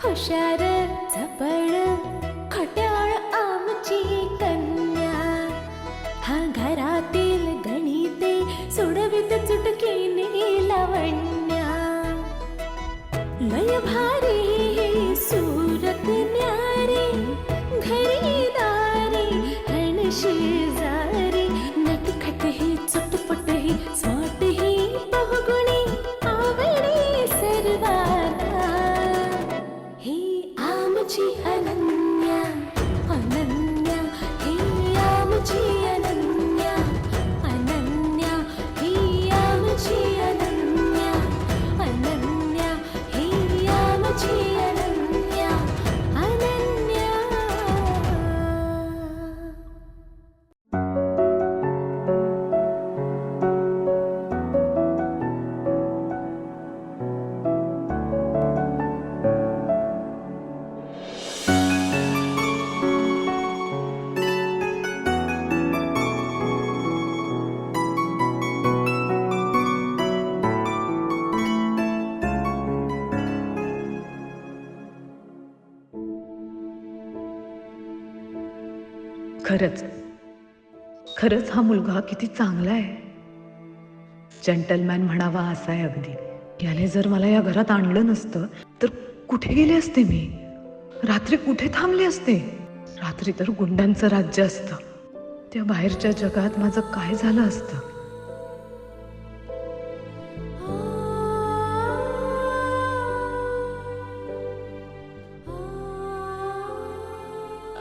हुशार चपळ खट्याळ आमची कन्या, हा घरातील गणिते सोडवित चुटकीने लावण्या. लय भारी ही सूरत न्यारी, घरी दारी हण शेजारी, नटखट ही चटपट ही स्मार्ट ही बहुगुणी आवडी सर्वांना. ही आमची अनन्या अनन्या, ही आमची अनन्या अनन्या, ही आमची अनन्या अनन्या, ही आमची अनन्या अनन्या. खरंच खरंच हा मुलगा किती चांगला आहे. जेंटलमॅन म्हणावा असा आहे अगदी. याने जर मला या घरात आणलं नसतं तर कुठे गेले असते मी? रात्री कुठे थांबले असते? रात्री तर गुंडांचं राज्य असतं. त्या बाहेरच्या जगात माझं काय झालं असतं?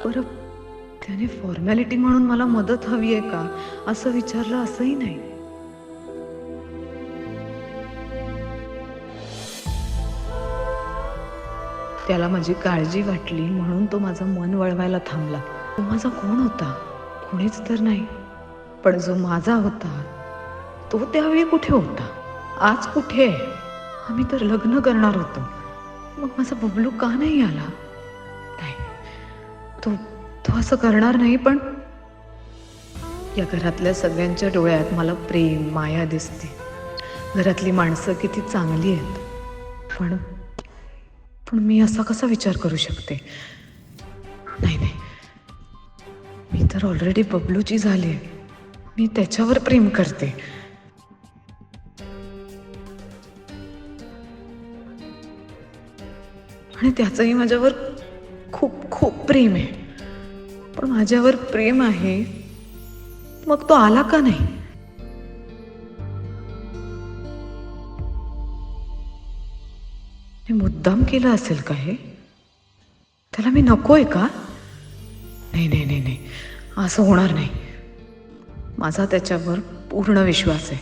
बरं, त्याने फॉर्मॅलिटी म्हणून मला मदत हवी आहे का असं विचारलं असंही नाही. त्याला माझी काळजी वाटली म्हणून तो माझं मन वळवायला थांबला. तो माझा कोण होता? कोणीच तर नाही. पण जो माझा होता तो त्यावेळी कुठे होता? आज कुठे आहे? आम्ही तर लग्न करणार होतो. मग माझा बबलू का नाही आला? नाही, तो तो असं करणार नाही. पण या घरातल्या सगळ्यांच्या डोळ्यात मला प्रेम माया दिसते. घरातली माणसं किती चांगली आहेत. पण पण मी असा कसा विचार करू शकते? नाही नाही, मी तर ऑलरेडी बबलूची झाली आहे. मी त्याच्यावर प्रेम करते. आणि त्याचंही माझ्यावर खूप खूप प्रेम आहे. पण माझ्यावर प्रेम आहे मग तो आला का नाही? मी मुद्दाम केलं असेल का हे? त्याला मी नकोय का? नाही नाही नाही नाही, असं होणार नाही. माझा त्याच्यावर पूर्ण विश्वास आहे.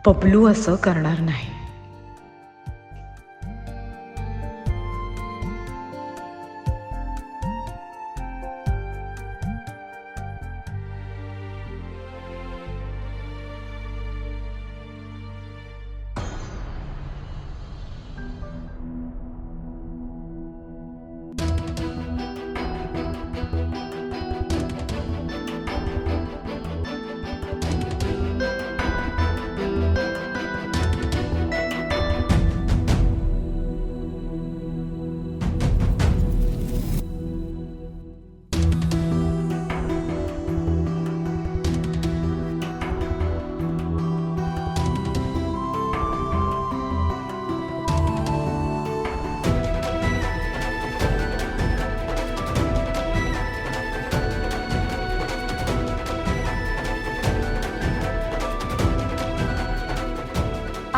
बबलू असं करणार नाही.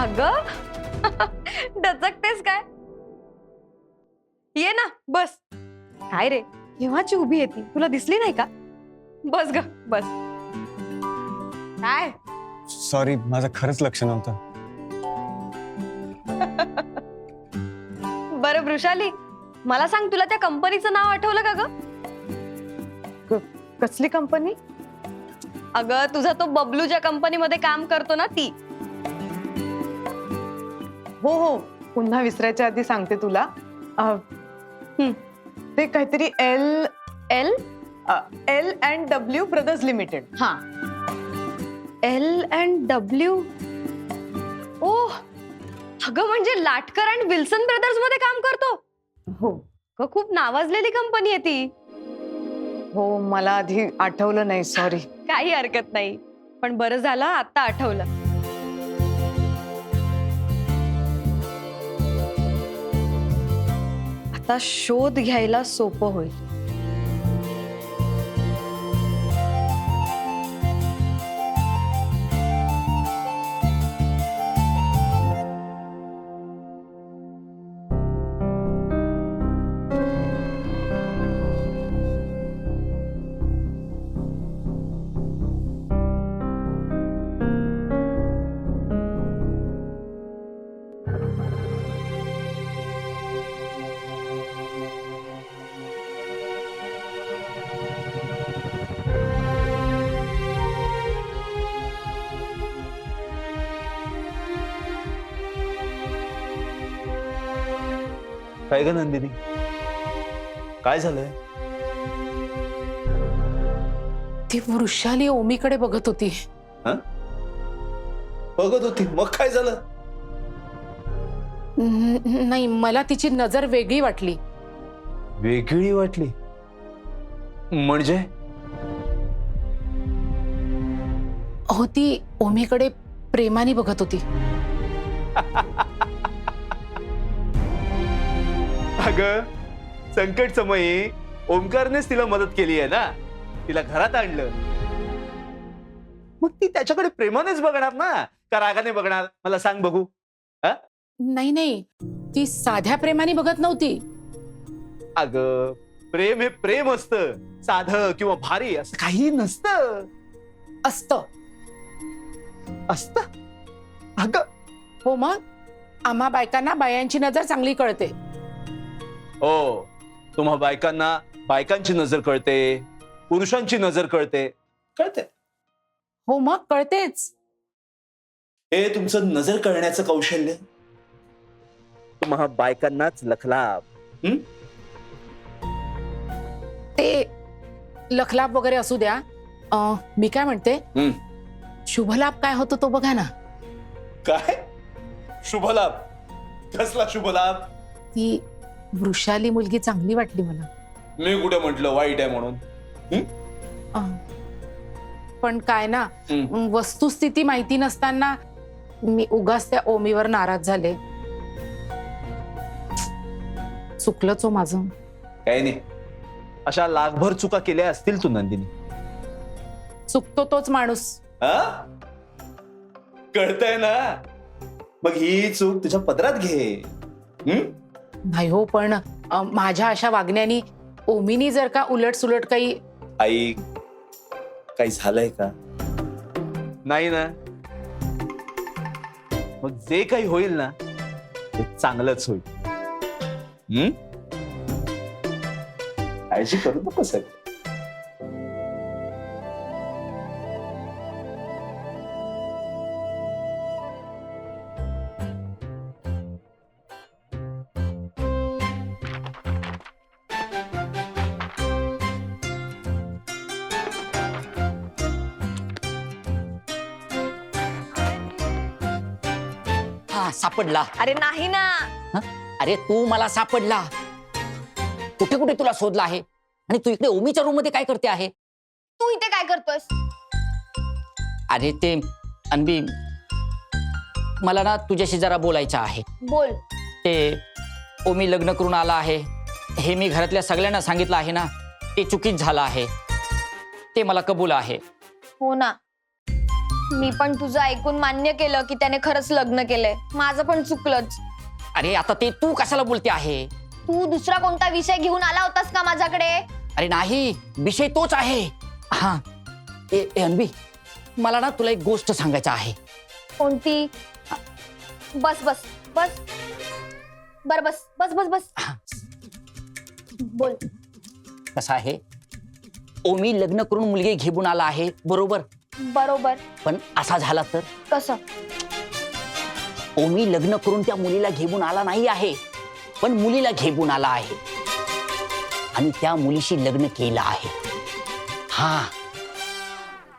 अगं डचकतेस काय? ये ना बस. काय रे केव्हाची उभी आहे ती? तुला दिसली नाही का? बस ग बस. काय सॉरी, माझं खरंच लक्ष नव्हतं. बरं वृषाली, मला सांग, तुला त्या कंपनीचं नाव आठवलं का ग? कसली कंपनी? अगं तुझा तो बबलू ज्या कंपनीमध्ये काम करतो ना ती. हो हो, पुन्हा विसरायच्या आधी सांगते तुला. ते काहीतरी L L L&W brothers limited. हा, L&W. ओह, अगं म्हणजे लाटकर आणि विल्सन ब्रदर्स मध्ये काम करतो. हो अगं, खूप नावाजलेली कंपनी आहे ती. हो मला आधी आठवलं नाही, सॉरी. काही हरकत नाही, पण बरं झालं आता आठवलं. आता शोध घ्यायला सोपं होईल. काय ग नंदिनी, काय झालंय? ती वृषाली ओमीकडे बघत होती. बघत होती, मग काय झालं? नाही, मला तिची नजर वेगळी वाटली. वेगळी वाटली म्हणजे? हो, ती ओमीकडे प्रेमाने बघत होती. अगं, संकट समयी ओमकारनेच तिला मदत केली आहे ना, तिला घरात आणलं. मग ती त्याच्याकडे प्रेमानेच बघणार ना, का रागाने बघणार? मला सांग बघू. नाही नाही, ती साध्या प्रेमाने बघत नव्हती. अगं, प्रेम हे प्रेम असतं, साधं किंवा भारी असं काही नसतं. असतं. असतं? अगं हो, मग आम्हा बायकांना बायांची नजर चांगली कळते. हो, तुम्हा बायकांना बायकांची नजर कळते, पुरुषांची नजर कळते. कळते? हो, मग कळतेच. हे तुमचं नजर कळण्याचं कौशल्य तुम्हा बायकांनाच लखलाभ. ते लखलाभ वगैरे असू द्या. मी काय म्हणते, शुभलाभ काय होतो तो बघा ना. काय शुभलाभ? कसला शुभलाभ? ती वृषाली मुलगी चांगली वाटली मला. मी कुठे म्हटलं वाईट आहे म्हणून? पण काय ना, वस्तुस्थिती माहिती नसताना मी उगाच त्या ओमीवर नाराज झाले. चुकलंच हो माझं. काही नाही, अशा लाखभर चुका केल्या असतील तू नंदिनी. चुकतो तोच माणूस. कळतंय ना? मग ही चूक तुझ्या पदरात घे. नाही हो, पण माझ्या अशा वागण्याने ओमीनी जर का उलट सुलट काही. आई, काही झालंय का? नाही ना? मग जे काही होईल ना ते चांगलंच होईल. काळजी करू नको सर. सापडला. अरे नाही ना. अरे तू मला सापडला. कुठे कुठे तुला शोधला आहे, आणि तू इकडे ओमीच्या रूम मध्ये काय करते आहे? तू इथे काय करतोयस? अरे ते अन्वी, मला ना तुझ्याशी जरा बोलायचं आहे. बोल. ते ओमी लग्न करून आला आहे हे मी घरातल्या सगळ्यांना सांगितलं आहे ना, ते चुकीच झालं आहे. ते मला कबूल आहे. हो ना, मी पण तुझं ऐकून मान्य केलं की त्याने खरंच लग्न केलंय. माझं पण चुकलंच. अरे आता ते तू कशाला बोलते आहे? तू दुसरा कोणता विषय घेऊन आला होतास का माझ्याकडे? अरे नाही, विषय तोच आहे. हा, अन्वी, मला ना तुला एक गोष्ट सांगायचं आहे. कोणती? बस बस बस बर बस बस बस बस बोल. कसं आहे, ओमी लग्न करून मुलगी घेऊन आला आहे, बरोबर? बरोबर. पण असा झाला तर? कसं? ओमी लग्न करून त्या मुलीला घेऊन आला नाही आहे, पण मुलीला घेऊन आला आहे आणि त्या मुलीशी लग्न केलं आहे. हा,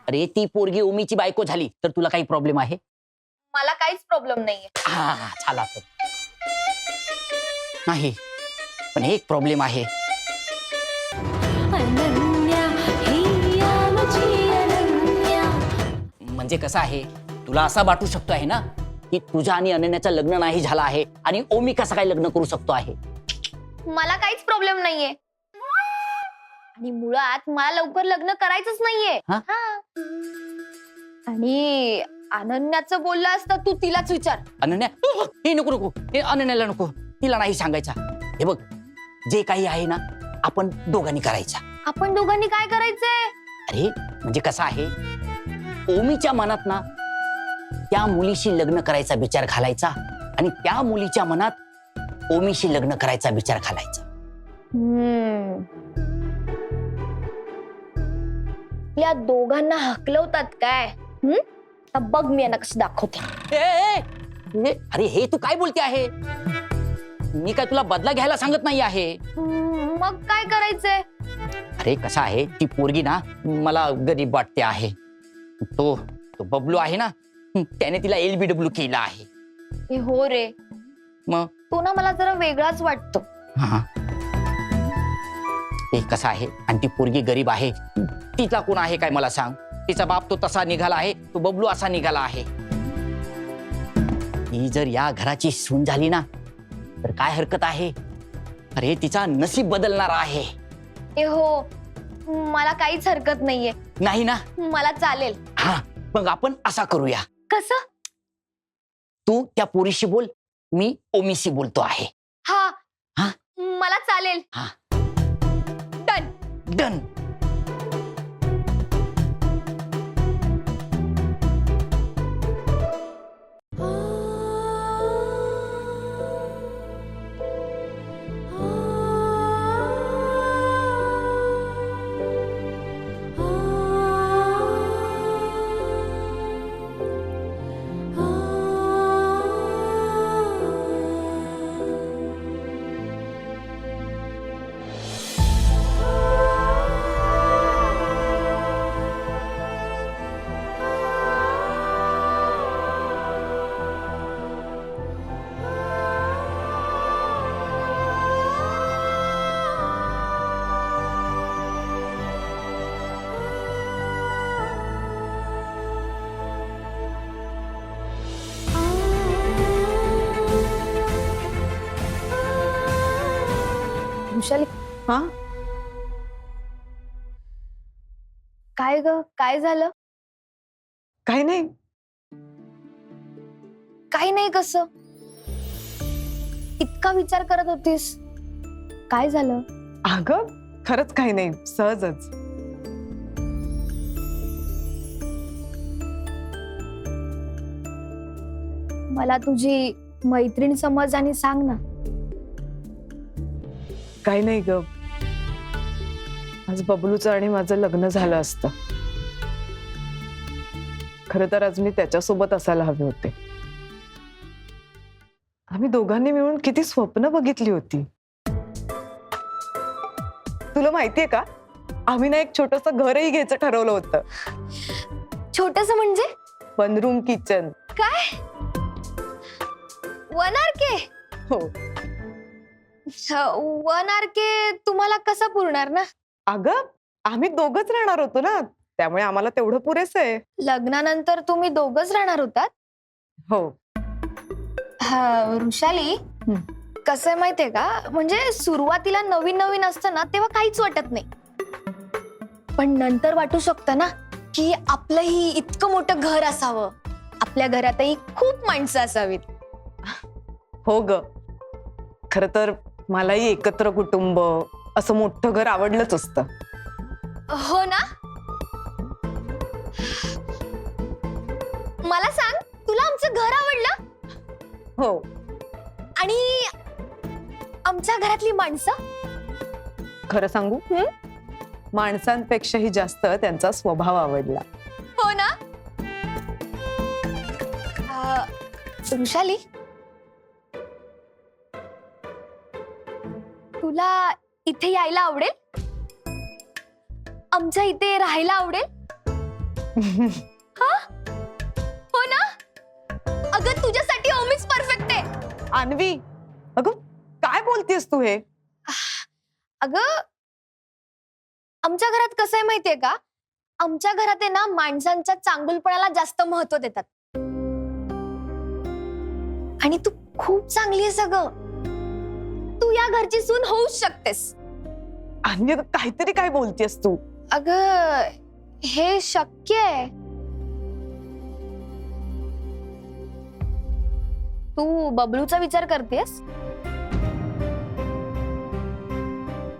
अरे ती पोरगी ओमीची बायको झाली तर तुला काही प्रॉब्लेम आहे? मला काही काहीच प्रॉब्लेम नाहीये. हा झाला तर नाही, पण एक प्रॉब्लेम आहे. अनन्या ही माझी अनन्या. म्हणजे कसं आहे, तुला असा वाटू शकतो आहे ना की तुझ्या आणि अनन्याचं लग्न नाही झालं आहे आणि ओमी कसं काय लग्न करू शकतो आहे. मला काहीच प्रॉब्लेम नाहीये आणि मुळात मला लवकर लग्न करायचंच नाहीये. हा? हा. आणि अनन्याचं बोललं असतं तू तिलाच विचार. अनन्या हे नको नको, हे अनन्याला नको, तिला नाही सांगायचा. हे बघ, जे काही आहे ना आपण दोघांनी करायचा. आपण दोघांनी काय करायचंय? अरे म्हणजे कसं आहे, ओमीच्या मनात ना त्या मुलीशी लग्न करायचा विचार घालायचा आणि त्या मुलीच्या मनात ओमीशी लग्न करायचा विचार घालायचा. या दोघांना हकलवतात काय? आता बघ मी यांना कसं दाखवते. अरे हे तू काय बोलते आहे? मी काय तुला बदला घ्यायला सांगत नाही आहे. मग काय करायचंय? अरे कसं आहे, ती पोरगी ना मला गरीब वाटते आहे. तो तो बबलू आहे ना, त्याने तिला LBW केला आहे. हे हो रे, मग तो ना मला जरा वेगळाच वाटतो. हा ते कसं आहे, आणि ती पोरगी गरीब आहे. तिचा कोण आहे काय मला सांग? तिचा बाप तो तसा निघाला आहे, तो बबलू असा निघाला आहे. ही जर या घराची सून झाली ना तर काय हरकत आहे? अरे तिचा नसीब बदलणार आहे. हे हो, मला काहीच हरकत नाहीये. नाही ना? मला चालेल. हा मग आपण असा करूया, कसं? तू त्या पोरीशी बोल, मी ओमीशी बोलतो आहे. हा हा? मला चालेल. हा. डन. डन. वृषाली, हा काय ग? काय झालं? काही नाही. काही नाही कसं? इतका विचार करत होतीस, काय झालं? अगं खरंच काही नाही, सहजच. मला तुझी मैत्रीण समज आणि सांग ना. काही नाही ग, आज बबलूचं आणि माझं लग्न झालं असतं. खरं तर आज मी त्याच्यासोबत असायला हवे होते. आम्ही दोघांनी मिळून किती स्वप्न बघितली होती. तुला माहितीये का, आम्ही ना एक छोटस घरही घ्यायचं ठरवलं होतं. छोटस म्हणजे? 1 रूम किचन. काय? 1 RK? हो. 1 RK तुम्हाला कसा पुरणार ना? अगं आम्ही दोघच राहणार होतो ना, त्यामुळे आम्हाला तेवढं पुरेसं आहे. लग्नानंतर तुम्ही दोघच राहणार होतात? हो. वृषाली, कसं आहे माहितीये का, म्हणजे सुरुवातीला नवीन नवीन असतं ना तेव्हा काहीच वाटत नाही, पण नंतर वाटू शकतं ना की आपलंही इतकं मोठं घर असावं, आपल्या घरातही खूप माणसं असावीत. हो ग, खर तर मलाही एकत्र कुटुंब असं मोठं घर आवडलंच असतं. हो ना? मला सांग, तुला आमचं घर आवडलं? हो. आणि आमच्या घरातली माणसं? खरं सांगू, माणसांपेक्षाही जास्त त्यांचा स्वभाव आवडला. हो ना? वृषाली, तुला इथे यायला आवडेल? आमच्या इथे राहायला आवडेल? हा? हो ना? अगं अन्वी, अगं काय बोलतेस तू हे? अगं आमच्या घरात कसं आहे माहितीये का, आमच्या घरात आहे ना माणसांच्या चांगुलपणाला जास्त महत्व देतात. आणि तू खूप चांगली आहेस अगं. तू या घरची सून होऊच शकतेस. अन्वी, काहीतरी काय बोलतेस तू? अगं हे शक्य आहे. तू बबलूचा विचार करतेस?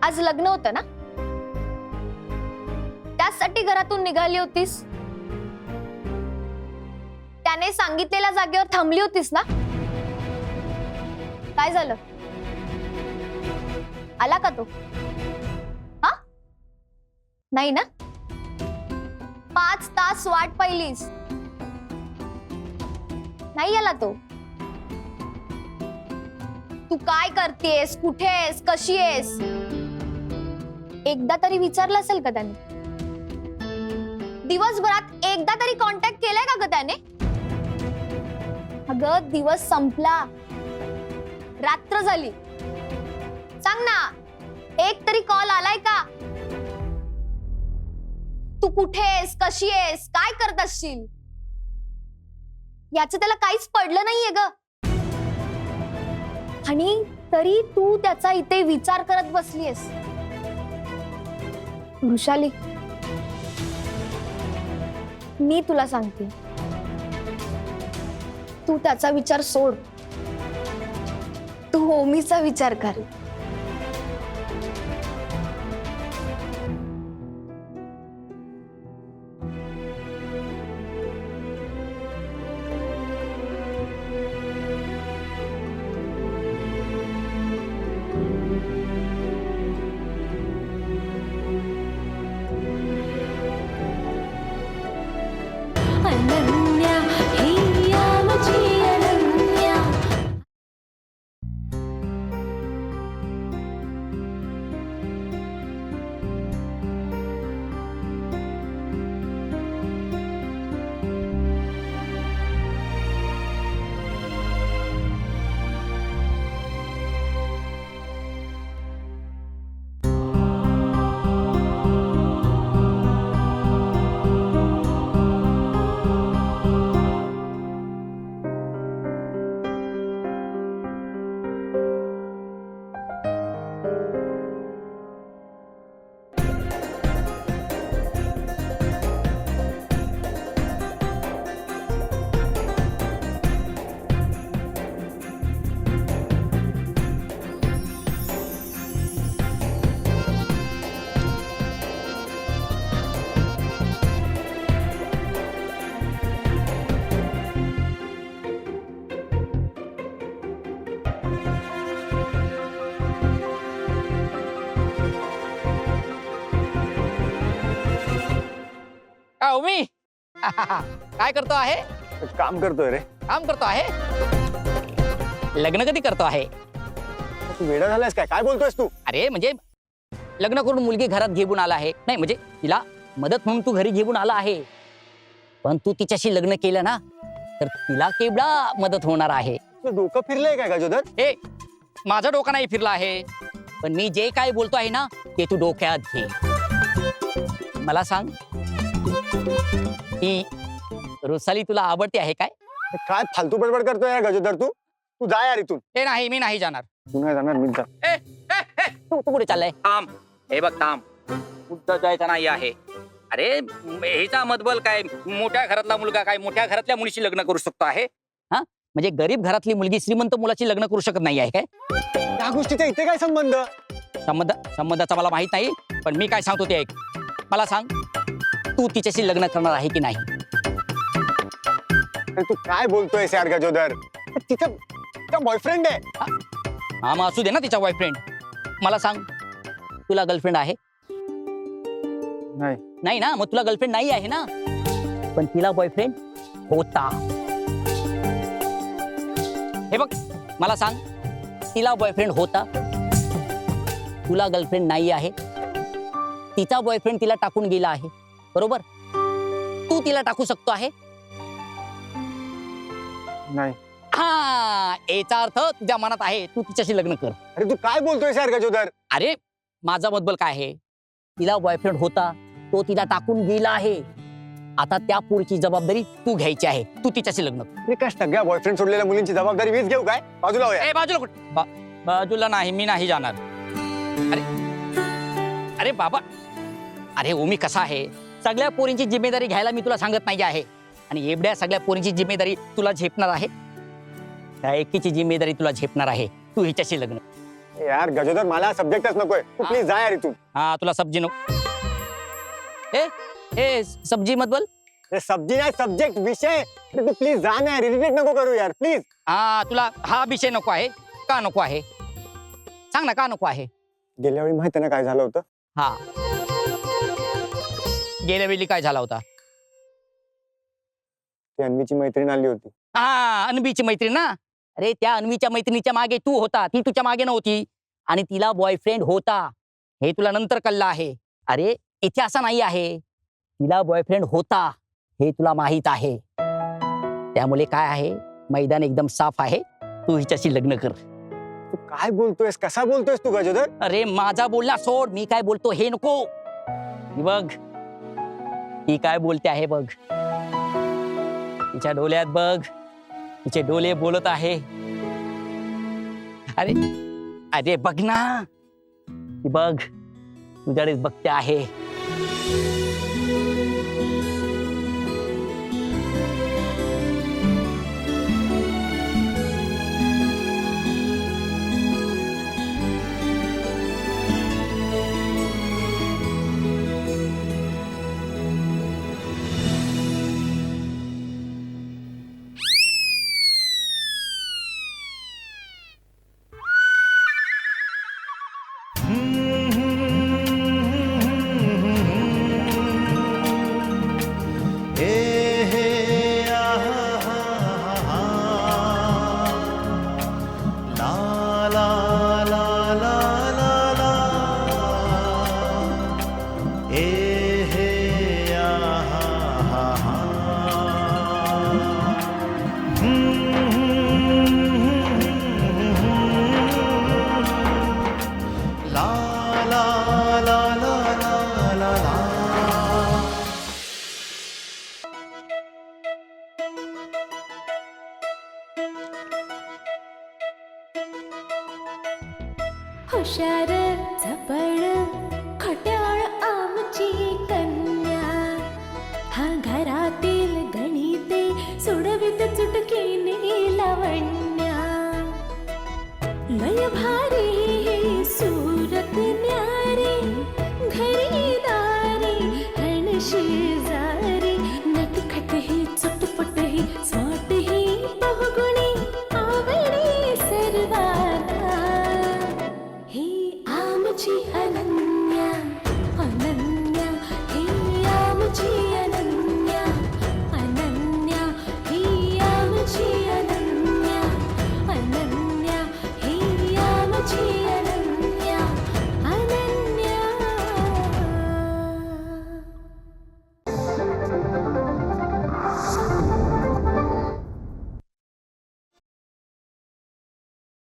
आज लग्न होतं ना, त्यासाठी घरातून निघाली होतीस. त्याने सांगितलेल्या जागेवर थांबली होतीस ना. काय झालं, आला का तो? हा, नाही ना. 5 तास वाट पाहिलीस, नाही आला तो. तू काय करतेस, कुठे आहेस, कशी आहेस, एकदा तरी विचारलं असेल का त्याने? दिवसभरात एकदा तरी कॉन्टॅक्ट केलाय का ग त्याने? अगं दिवस संपला, रात्र झाली. सांग ना, एक तरी कॉल आलाय का? तू कुठे आहेस, कशी आहेस, काय करत असशील, याचं त्याला काहीच पडलं नाहीये ग. आणि तरी तू त्याचा इथे विचार करत बसलीयस. वृषाली, मी तुला सांगते, तू त्याचा विचार सोड. तू ओमीचा विचार कर. अनन्या ही आमची अनन्या. ओमी काय करतो आहे? काम करतोय रे. काम करतो आहे? लग्न कधी करतो आहे? तू वेडा झालायस काय? काय बोलतोयस तू? अरे म्हणजे लग्न करून मुलगी घरात घेऊन आला आहे, नाही म्हणजे तिला मदत म्हणून तू घरी घेऊन आला आहे. पण तू तिच्याशी लग्न केलं ना तर तिला केवढा मदत होणार आहे. तुझं डोकं फिरलंय काय गजोदर? ए, माझा डोका नाही फिरला आहे, पण मी जे काय बोलतो आहे ना ते तू डोक्यात घे. मला सांग, ही रुसाली तुला आवडते आहे काय? काय फालतू बडबड करतोय यार गजोदर तू? तू जा यार इथून. ए नाही, मी नाही जाणार. तू नाही जाणार, मी जा. तू कुठे चाललाय? थांब, हे बघ थांब, कुठं जायचं नाही आहे. अरे ह्याचा मतबल काय, मोठ्या घरातला मुलगा काय मोठ्या घरातल्या मुलीशी लग्न करू शकतो आहे? हा, म्हणजे गरीब घरातली मुलगी श्रीमंत मुलाची लग्न करू शकत नाही आहे काय? त्या गोष्टीचा इथे काय संबंध? संबंधाचा मला माहित नाही, पण मी काय सांगतो ते ऐक. मला सांग, तू तिच्याशी लग्न करणार आहे की नाही? अरे तू काय बोलतोयस यार गजोदर? तिचा बॉयफ्रेंड आहे. हा, मग असू दे ना तिचा बॉयफ्रेंड. मला सांग, तुला गर्लफ्रेंड आहे? नाही. नाही ना, मग तुला गर्लफ्रेंड नाही आहे ना, पण तिला बॉयफ्रेंड होता. हे बघ, मला सांग, तिला बॉयफ्रेंड होता, तुला गर्लफ्रेंड नाही आहे. तिचा बॉयफ्रेंड तिला टाकून गेला आहे, बरोबर? तू तिला टाकू शकतो आहे? नाही. हा याचा अर्थ तुझ्या मनात आहे तू तिच्याशी लग्न कर. अरे तू काय बोलतोयस यार गजोदर? अरे माझा मतबल काय आहे, तिला बॉयफ्रेंड होता तो तिला टाकून गेला आहे. आता त्या पुढची जबाबदारी तू घ्यायची आहे. तू तिच्याशी लग्न कर. मी काय सगळ्या बॉयफ्रेंड सोडलेल्या मुलींची जबाबदारी मीच घेऊ काय? बाजूला हो यार. ए बाजूला कुठं? बाजूला नाही, मी नाही जाणार. अरे अरे बाबा, अरे ओमी कसा आहे, सगळ्या पोरींची जिम्मेदारी घ्यायला मी तुला सांगत नाही आहे. आणि एवढ्या सगळ्या पोरींची जिम्मेदारी तुला झेपणार आहे? त्या एकीची जिम्मेदारी तुला झेपणार आहे. तू हिच्याशी लग्न. यार गजोदर मला सब्जेक्टच नकोय. तू प्लीज जा यार इथून. हा तुला सब्जी नको. ए ए सब्जी मत बोल. अरे सब्जी नाही, सब्जेक्ट विषय. अरे तू प्लीज जा ना, इरिटेट नको करू यार प्लीज. हा तुला हा विषय नको आहे. का नको आहे सांग ना, का नको आहे? गेल्या वेळी माहिती ना काय झालं होतं? हा गेल्या वेळी काय झाला होता? ती अन्वीची मैत्रीण आली होती. हा अन्वीची मैत्रीण ना. अरे त्या अन्वीच्या मैत्रिणीच्या मागे तू होता, ती तुझ्या मागे नव्हती. आणि तिला बॉयफ्रेंड होता हे तुला नंतर कळलं आहे. अरे इथे असं नाही आहे, तिला बॉयफ्रेंड होता हे तुला माहित आहे. त्यामुळे काय आहे, मैदान एकदम साफ आहे. तू हिच्याशी लग्न कर. तू काय बोलतोयस, कसा बोलतोयस तू गजोदर? अरे माझा बोलला सोड, मी काय बोलतो हे नको. ही बघ ती काय बोलते आहे बघ. तिच्या डोळ्यात बघ, तिचे डोळे बोलत आहे. अरे अरे बघ ना, ती बघ तुझ्याकडेच बघते आहे. हुशार झपड खट्याळ आमची कन्या, हा घरातील गणिते सोडवित चुटकीने लावण्या. लय भारी